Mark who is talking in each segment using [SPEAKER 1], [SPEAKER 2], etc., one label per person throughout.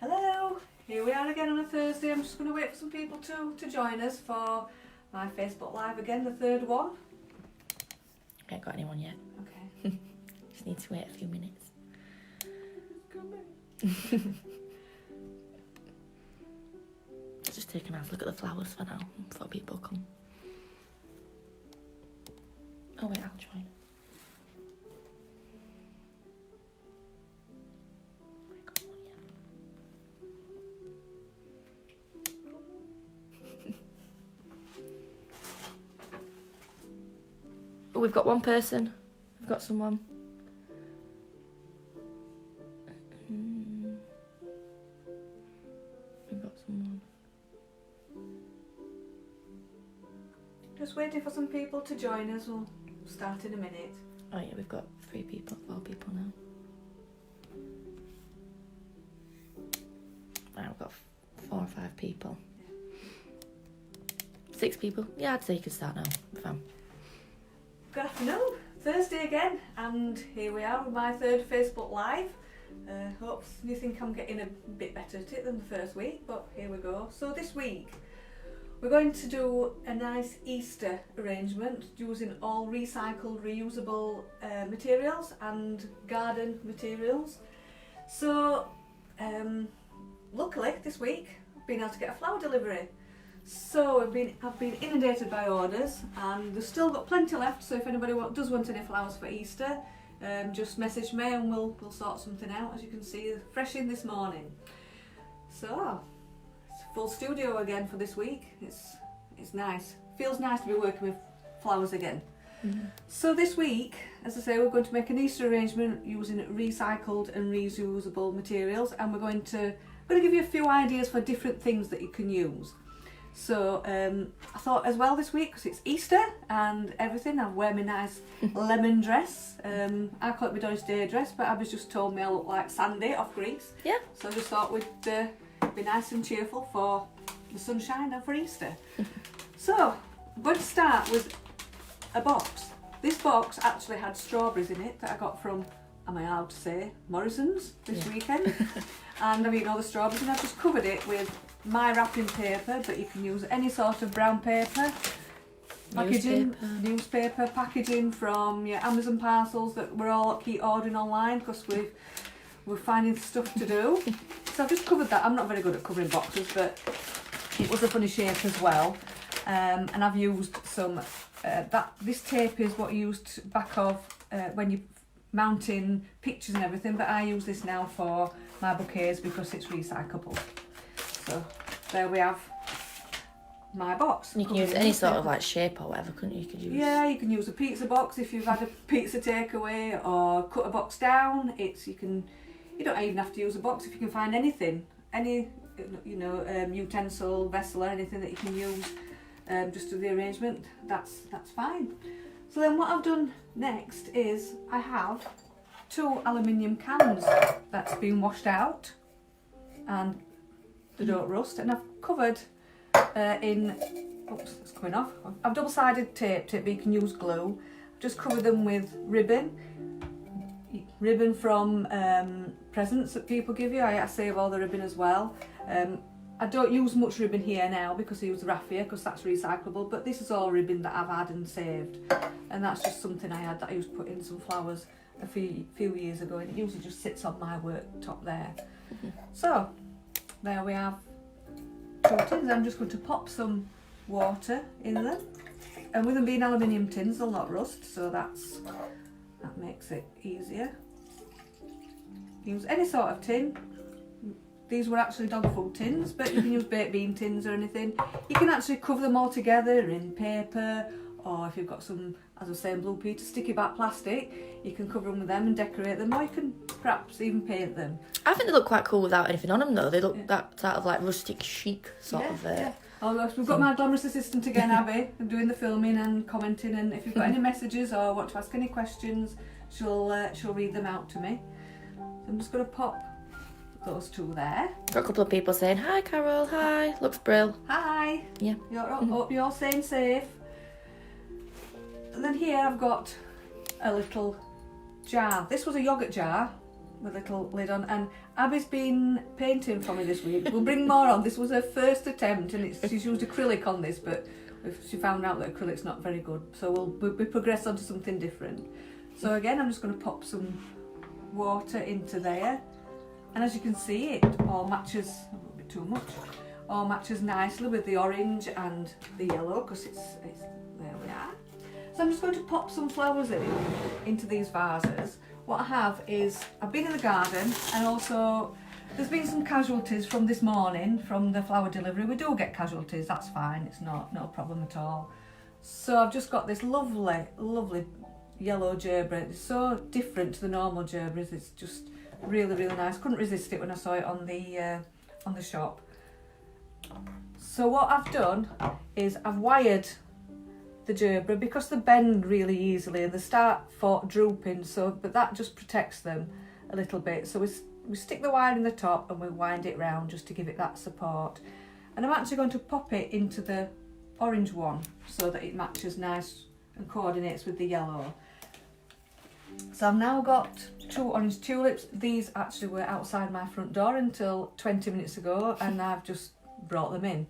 [SPEAKER 1] Hello, here we are again on a Thursday. I'm just going to wait for some people to join us for my Facebook Live again, the third one.
[SPEAKER 2] I haven't got anyone yet.
[SPEAKER 1] Okay.
[SPEAKER 2] Just need to wait a few minutes. Just take a nice look at the flowers for now, before people come. Oh wait, I'll join. Oh, we've got one person. We've got someone. We've got someone.
[SPEAKER 1] Just waiting for some people to join us. We'll start in a minute.
[SPEAKER 2] Oh yeah, we've got 4 people now. Right, we've got 4 or 5 people. 6 people. Yeah, I'd say you could start now. Fam.
[SPEAKER 1] Good afternoon, Thursday again, and here we are with my third Facebook Live. Hope you think I'm getting a bit better at it than the first week, but here we go. So this week we're going to do a nice Easter arrangement using all recycled, reusable materials and garden materials. So luckily this week I've been able to get a flower delivery. So I've been inundated by orders, and there's still got plenty left. So if anybody does want any flowers for Easter, just message me and we'll sort something out. As you can see, fresh in this morning. So it's a full studio again for this week. It's nice. Feels nice to be working with flowers again.
[SPEAKER 2] Mm-hmm.
[SPEAKER 1] So this week, as I say, we're going to make an Easter arrangement using recycled and reusable materials, and we're going to give you a few ideas for different things that you can use. So I thought as well this week, because it's Easter and everything, I'll wear my nice lemon dress. I call it my Doris Day dress, but Abby's just told me I look like Sandy off Greece.
[SPEAKER 2] Yeah.
[SPEAKER 1] So I just thought we'd be nice and cheerful for the sunshine and for Easter. So I'm going to start with a box. This box actually had strawberries in it that I got from, am I allowed to say, Morrison's this weekend. And I've eaten all the strawberries, and I've just covered it with my wrapping paper, but you can use any sort of brown paper. Packaging, newspaper packaging from your Amazon parcels that we're all keep ordering online because we're finding stuff to do. So I've just covered that. I'm not very good at covering boxes, but it was a funny shape as well. And I've used some, this tape is what you used back off when you're mounting pictures and everything, but I use this now for my bouquets because it's recyclable. So there we have my box.
[SPEAKER 2] You can use any sort of like shape or whatever, couldn't you? You could use.
[SPEAKER 1] Yeah, you can use a pizza box if you've had a pizza takeaway, or cut a box down. You don't even have to use a box if you can find anything, any utensil, vessel, or anything that you can use just to the arrangement. That's fine. So then what I've done next is I have 2 aluminium cans that's been washed out and they don't rust, and I've covered oops, it's coming off. I've double-sided taped it, but you can use glue. Just cover them with ribbon from presents that people give you. I save all the ribbon as well. I don't use much ribbon here now because I use raffia because that's recyclable, but this is all ribbon that I've had and saved, and that's just something I had that I used to put in some flowers a few years ago, and it usually just sits on my worktop there. So there we have 2 tins. I'm just going to pop some water in them, and with them being aluminium tins they'll not rust, so that makes it easier. Use any sort of tin. These were actually dog food tins, but you can use baked bean tins or anything. You can actually cover them all together in paper, or if you've got some, as I was saying, Blue Peter sticky back plastic, you can cover them with them and decorate them, or you can perhaps even paint them.
[SPEAKER 2] I think they look quite cool without anything on them though. They look that sort of like rustic chic sort of.
[SPEAKER 1] Oh gosh, we've got my glamorous assistant again, Abby, doing the filming and commenting, and if you've got any messages or want to ask any questions, she'll read them out to me. So I'm just going to pop those 2 there.
[SPEAKER 2] Got a couple of people saying, "Hi Carol, hi, looks brill."
[SPEAKER 1] Hi.
[SPEAKER 2] Yeah.
[SPEAKER 1] Hope you're all staying safe. And then here I've got a little jar. This was a yoghurt jar with a little lid on. And Abby's been painting for me this week. We'll bring more on. This was her first attempt, and she's used acrylic on this, but she found out that acrylic's not very good. So we progress on to something different. So again, I'm just going to pop some water into there. And as you can see, it all matches, a little bit too much, all matches nicely with the orange and the yellow, because it's there we are. So I'm just going to pop some flowers into these vases. What I have is, I've been in the garden, and also there's been some casualties from this morning from the flower delivery. We do get casualties, that's fine, it's no problem at all. So I've just got this lovely, lovely yellow gerbera. It's so different to the normal gerberas, it's just really, really nice. Couldn't resist it when I saw it on the shop. So what I've done is I've wired the gerbera, because they bend really easily and they start drooping, but that just protects them a little bit. So we stick the wire in the top and we wind it round just to give it that support. And I'm actually going to pop it into the orange one so that it matches nice and coordinates with the yellow. So I've now got 2 orange tulips. These actually were outside my front door until 20 minutes ago, and I've just brought them in.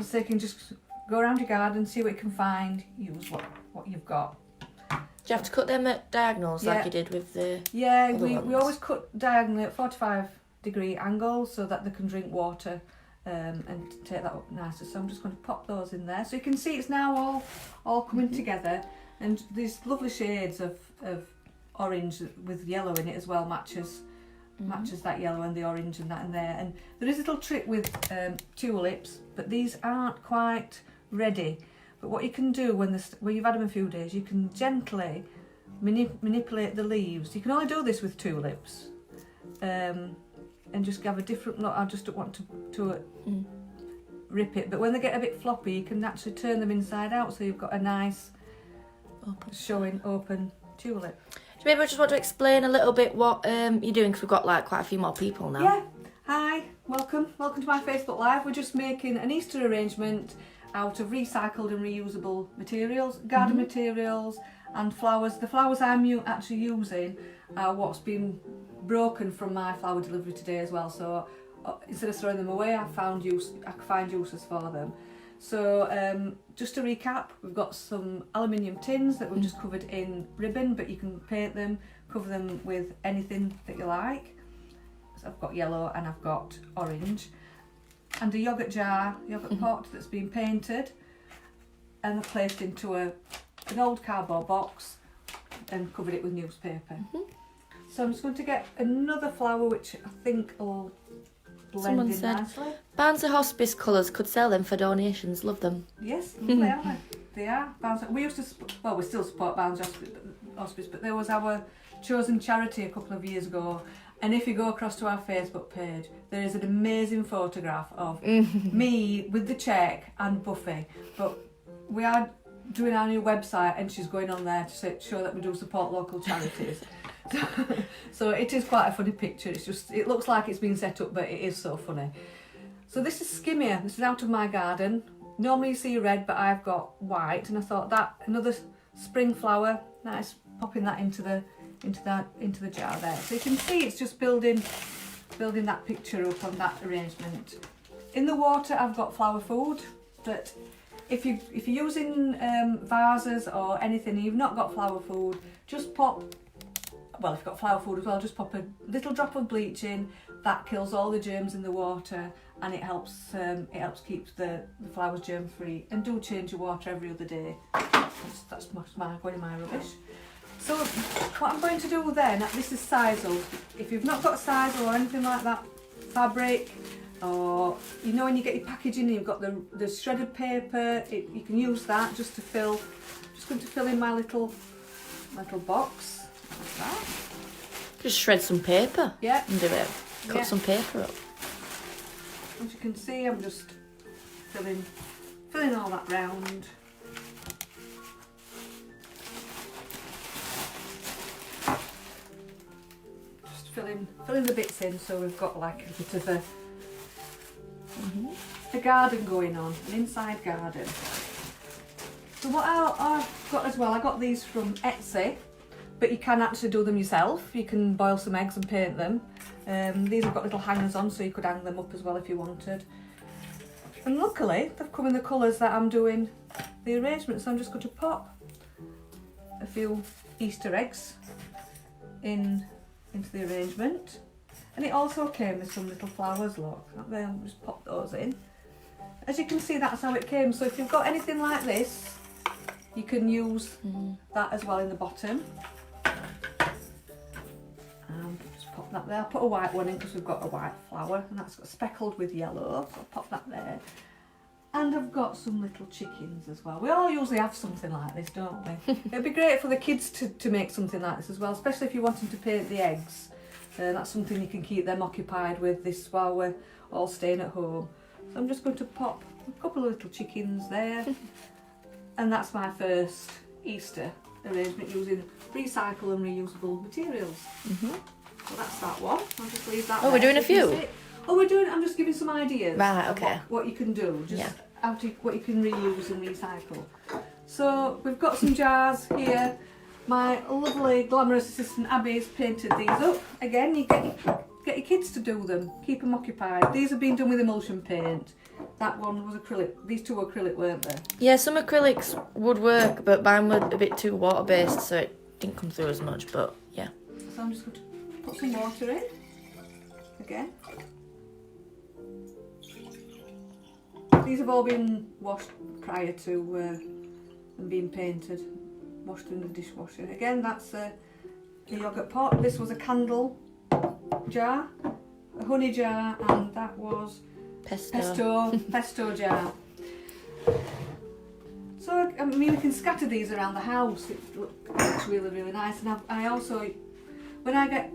[SPEAKER 1] So you can just go around your garden, see what you can find, use what you've got.
[SPEAKER 2] Do you have to cut them at diagonals like you did with the
[SPEAKER 1] we always cut diagonally at 45-degree angles so that they can drink water and take that up nicely. So I'm just going to pop those in there. So you can see it's now all coming together, and these lovely shades of orange with yellow in it as well matches that yellow and the orange and that in there. And there is a little trick with tulips, but these aren't quite ready. But what you can do when you've had them a few days, you can gently manipulate the leaves. You can only do this with tulips, and just have a different look. I just don't want to rip it, but when they get a bit floppy, you can actually turn them inside out, so you've got a nice open tulip.
[SPEAKER 2] Do you maybe just want to explain a little bit what you're doing, because we've got like quite a few more people now.
[SPEAKER 1] Yeah. Hi, welcome to my Facebook Live. We're just making an Easter arrangement out of recycled and reusable materials, garden materials and flowers. The flowers I'm actually using are what's been broken from my flower delivery today as well. So instead of throwing them away, I find uses for them. So just to recap, we've got some aluminium tins that we've just covered in ribbon, but you can paint them, cover them with anything that you like. So I've got yellow and I've got orange. And a yoghurt pot that's been painted and placed into an old cardboard box and covered it with newspaper. So I'm just going to get another flower which I think will blend in nicely.
[SPEAKER 2] Barnsley Hospice colours, could sell them for donations, love them.
[SPEAKER 1] Yes, lovely, aren't they? They are. We used to, we still support Barnsley Hospice, but there was our chosen charity a couple of years ago. And if you go across to our Facebook page, there is an amazing photograph of me with the cheque and Buffy. But we are doing our new website, and she's going on there to show that we do support local charities. So it is quite a funny picture. It looks like it's been set up, but it is so funny. So this is Skimmia. This is out of my garden. Normally you see red, but I've got white, and I thought that another spring flower, nice, popping that into the jar there. So you can see it's just building that picture up on that arrangement. In the water I've got flower food, but if you're using vases or anything and you've not got flower food, just pop, well, if you've got flower food as well, just pop a little drop of bleach in. That kills all the germs in the water, and it helps keep the flowers germ free. And do change your water every other day. That's going in my rubbish. So what I'm going to do then, this is sisal. If you've not got sisal or anything like that, fabric, or you know when you get your packaging and you've got the shredded paper, you can use that just to fill. Just going to fill in my little box like that.
[SPEAKER 2] Just shred some paper.
[SPEAKER 1] Yeah.
[SPEAKER 2] And do it. Cut some paper up.
[SPEAKER 1] As you can see, I'm just filling all that round. Filling the bits in, so we've got like a bit of a garden going on, an inside garden. So what I've got as well, I got these from Etsy. but you can actually do them yourself. You can boil some eggs and paint them. These have got little hangers on, so you could hang them up as well if you wanted. And luckily, they've come in the colours that I'm doing the arrangement, so I'm just going to pop a few Easter eggs into the arrangement. And it also came with some little flowers, look. I'll just pop those in. As you can see, that's how it came. So if you've got anything like this, you can use that as well in the bottom. And just pop that there. I'll put a white one in because we've got a white flower, and that's got speckled with yellow, so I'll pop that there. And I've got some little chickens as well. We all usually have something like this, don't we? It'd be great for the kids to make something like this as well, especially if you're wanting to paint the eggs. That's something you can keep them occupied with this while we're all staying at home. So I'm just going to pop a couple of little chickens there. And that's my first Easter arrangement using recycle and reusable materials. So that's that one. I'll just leave that.
[SPEAKER 2] Oh, we're doing a few?
[SPEAKER 1] Oh, we're doing. I'm just giving some ideas.
[SPEAKER 2] Right, okay.
[SPEAKER 1] What you can do. Just what you can reuse and recycle. So we've got some jars here. My lovely glamorous assistant Abby's painted these up. Again, you get your kids to do them. Keep them occupied. These have been done with emulsion paint. That one was acrylic. These two were acrylic, weren't they?
[SPEAKER 2] Yeah, some acrylics would work, but mine were a bit too water-based, so it didn't come through as much, but yeah.
[SPEAKER 1] So I'm just going to put some water in. Again. These have all been washed prior to them being painted. Washed in the dishwasher. Again, that's a yoghurt pot. This was a candle jar, a honey jar, and that was pesto jar. So I mean, we can scatter these around the house. It looks really, really nice. And I also, when I get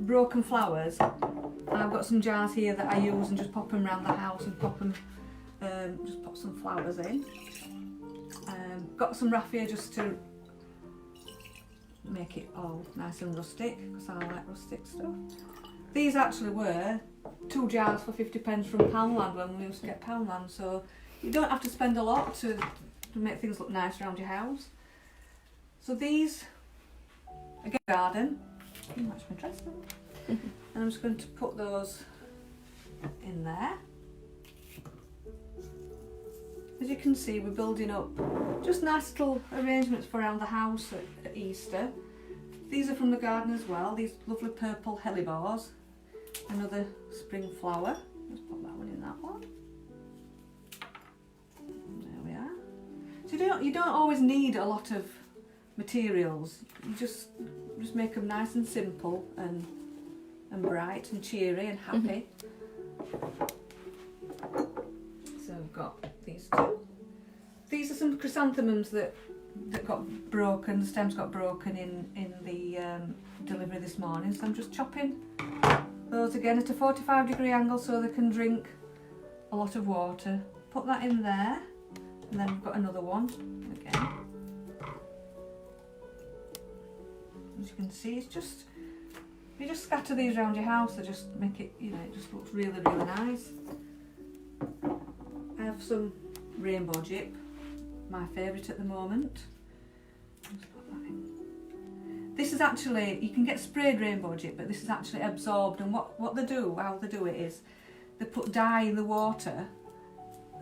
[SPEAKER 1] broken flowers, I've got some jars here that I use and just pop them around the house and pop them, just pop some flowers in. Got some raffia just to make it all nice and rustic, because I like rustic stuff. These actually were 2 jars for 50p from Poundland when we used to get Poundland, so you don't have to spend a lot to make things look nice around your house. So these, again, garden, you match my dress then. And I'm just going to put those in there. As you can see, we're building up just nice little arrangements for around the house at Easter. These are from the garden as well, these lovely purple hellebores. Another spring flower. Let's put that one in that one. There we are. So you don't always need a lot of materials. You just make them nice and simple and bright and cheery and happy. So I've got these two. These are some chrysanthemums that got broken. The stems got broken in the delivery this morning. So I'm just chopping those again at a 45-degree angle so they can drink a lot of water. Put that in there, and then we've got another one again. As you can see, it's just, you just scatter these around your house, they just make it, you know, it just looks really, really nice. I have some rainbow jip, my favourite at the moment. Let's put that in. This is actually, you can get sprayed rainbow jip, but this is actually absorbed, and what they do, how they do it is, they put dye in the water,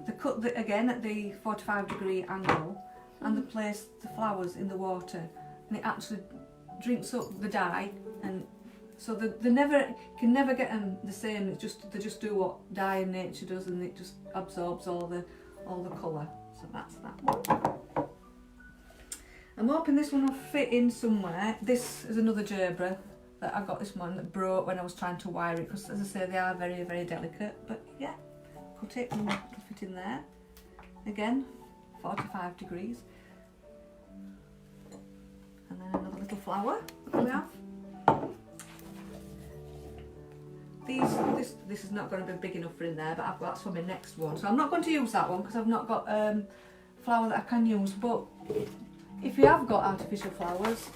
[SPEAKER 1] they cut again at the 45-degree angle, and they place the flowers in the water, and it actually drinks up the dye, and so they can never get them the same. It's just, they just do what dye in nature does, and it just absorbs all the colour. So that's that one. I'm hoping this one will fit in somewhere. This is another gerbera that I got this morning that broke when I was trying to wire it, because as I say, they are very, very delicate. But yeah, cut it and it'll fit in there. Again, 45 degrees. And then another little flower that we have. This is not going to be big enough for in there, but that's for my next one. So I'm not going to use that one because I've not got flower that I can use. But if you have got artificial flowers,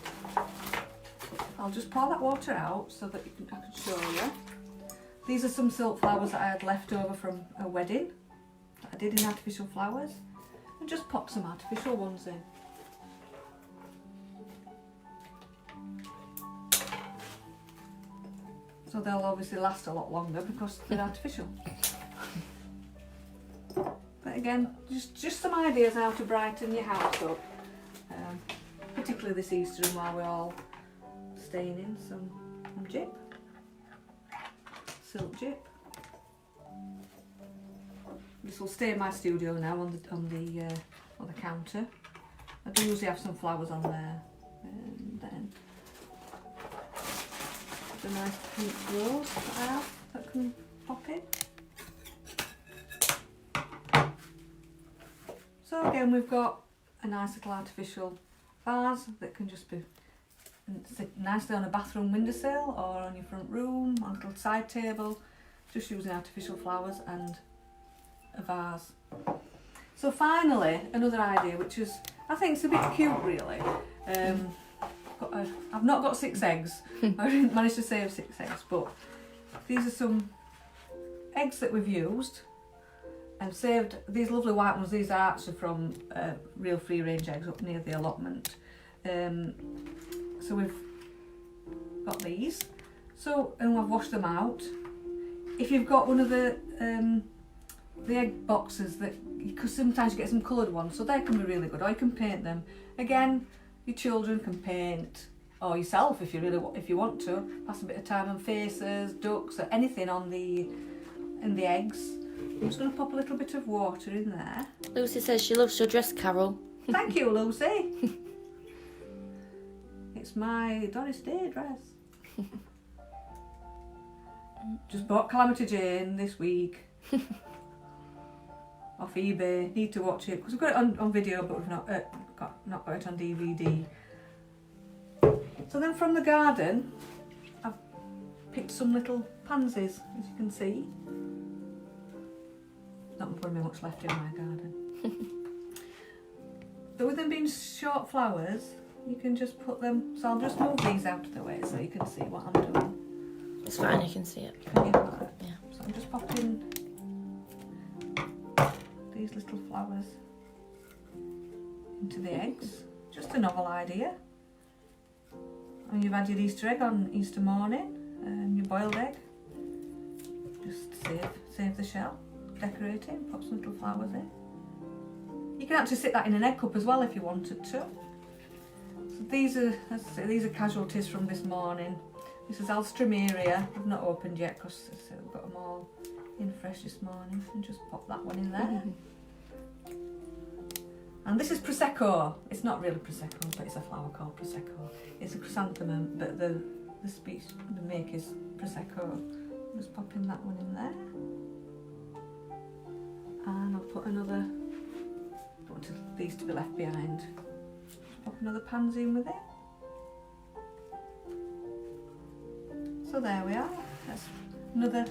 [SPEAKER 1] I'll just pour that water out so that I can show you. These are some silk flowers that I had left over from a wedding that I did in artificial flowers, and just pop some artificial ones in. So they'll obviously last a lot longer because they're artificial. But again, just some ideas how to brighten your house up. Particularly this Easter and while we're all staying in, some jip. Silk jip. This will stay in my studio now on the counter. I do usually have some flowers on there, and then the nice pink rose that I have that can pop in. So again, we've got a nice little artificial vase that can just be sit nicely on a bathroom windowsill or on your front room, on a little side table, just using artificial flowers and a vase. So finally, another idea, which is, I think it's a bit cute really. I've not got 6 eggs. I didn't manage to save 6 eggs, but these are some eggs that we've used and saved. These lovely white ones, these are actually from real free range eggs up near the allotment. So we've got these. So, and I've washed them out. If you've got one of the egg boxes that, because sometimes you get some coloured ones, so they can be really good, or you can paint them. Again, your children can paint, or yourself if you want to. Pass a bit of time on faces, ducks, or anything on in the eggs. I'm just going to pop a little bit of water in there.
[SPEAKER 2] Lucy says she loves your dress, Carol.
[SPEAKER 1] Thank you, Lucy. It's my Doris Day dress. Just bought Calamity Jane this week. Off eBay. Need to watch it because we've got it on video, but we've not got it on DVD. So then from the garden, I've picked some little pansies, as you can see. Not very much left in my garden. But with them being short flowers, you can just put them. So I'll just move these out of the way so you can see what I'm doing.
[SPEAKER 2] It's fine, you can see it.
[SPEAKER 1] Yeah.
[SPEAKER 2] Yeah.
[SPEAKER 1] So I'm just popping these little flowers into the eggs. Just a novel idea. And you've had your Easter egg on Easter morning, your boiled egg. Just save the shell, decorate it, pop some little flowers in. You can actually sit that in an egg cup as well if you wanted to. So these are casualties from this morning. This is Alstroemeria. I've not opened yet because I've got them all in fresh this morning. And just pop that one in there. And this is Prosecco. It's not really Prosecco, but it's a flower called Prosecco. It's a chrysanthemum, but the make is Prosecco. Just popping that one in there. And I'll put another, I don't want these to be left behind. Just pop another pansy in with it. So there we are. That's another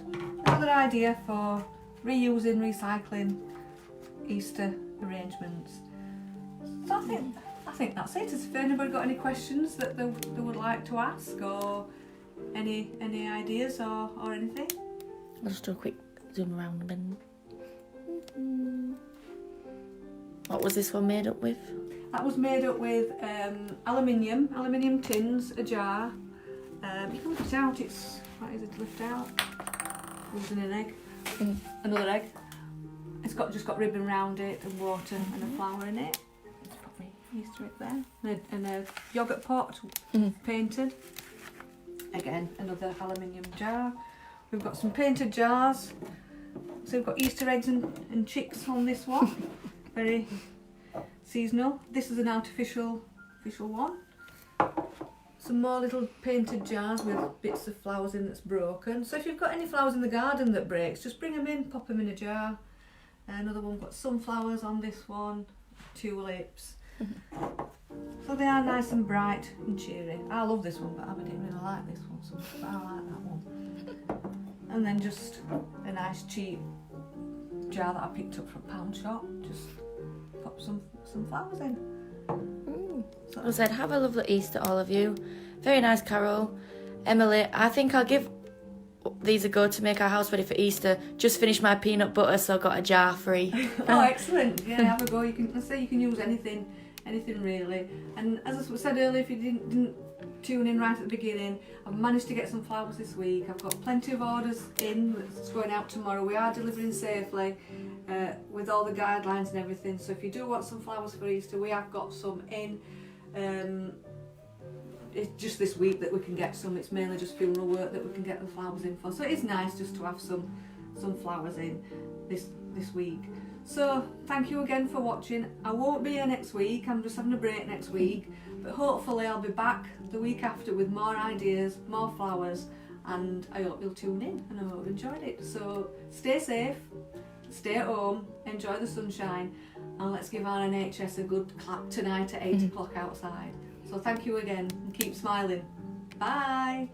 [SPEAKER 1] idea for reusing, recycling Easter arrangements. So I think that's it. Has anybody got any questions that they would like to ask, or any ideas or anything?
[SPEAKER 2] I'll just do a quick zoom around a minute. What was this one made up with?
[SPEAKER 1] That was made up with aluminium tins, a jar. You can lift it out. It's quite easy to lift out. Using an egg, another egg. It's just got ribbon round it and water and a flower in it. Let's pop the Easter egg there. And a yoghurt pot painted. Again, another aluminium jar. We've got some painted jars. So we've got Easter eggs and chicks on this one. Very seasonal. This is an artificial one. Some more little painted jars with bits of flowers in that's broken. So if you've got any flowers in the garden that breaks, just bring them in, pop them in a jar. Another one got sunflowers on this one, tulips. So they are nice and bright and cheery. I love this one, but I didn't really like this one, so I like that one. And then just a nice cheap jar that I picked up from Pound Shop. Just pop some flowers in.
[SPEAKER 2] So I said, have a lovely Easter, all of you. Very nice, Carol. Emily, I think I'll give these a go to make our house ready for Easter. Just finished my peanut butter, so I got a jar free.
[SPEAKER 1] Oh, excellent! Yeah, have a go. You can use anything really. And as I said earlier, if you didn't tune in right at the beginning. I've managed to get some flowers this week. I've got plenty of orders in that's going out tomorrow. We are delivering safely with all the guidelines and everything. So if you do want some flowers for Easter, we have got some in. It's just this week that we can get some. It's mainly just funeral work that we can get the flowers in for. So it is nice just to have some flowers in this week. So thank you again for watching. I won't be here next week. I'm just having a break next week, but hopefully I'll be back the week after with more ideas, more flowers, and I hope you'll tune in and I hope you enjoyed it. So stay safe, stay at home, enjoy the sunshine, and let's give our NHS a good clap tonight at 8 o'clock outside. So thank you again and keep smiling. Bye.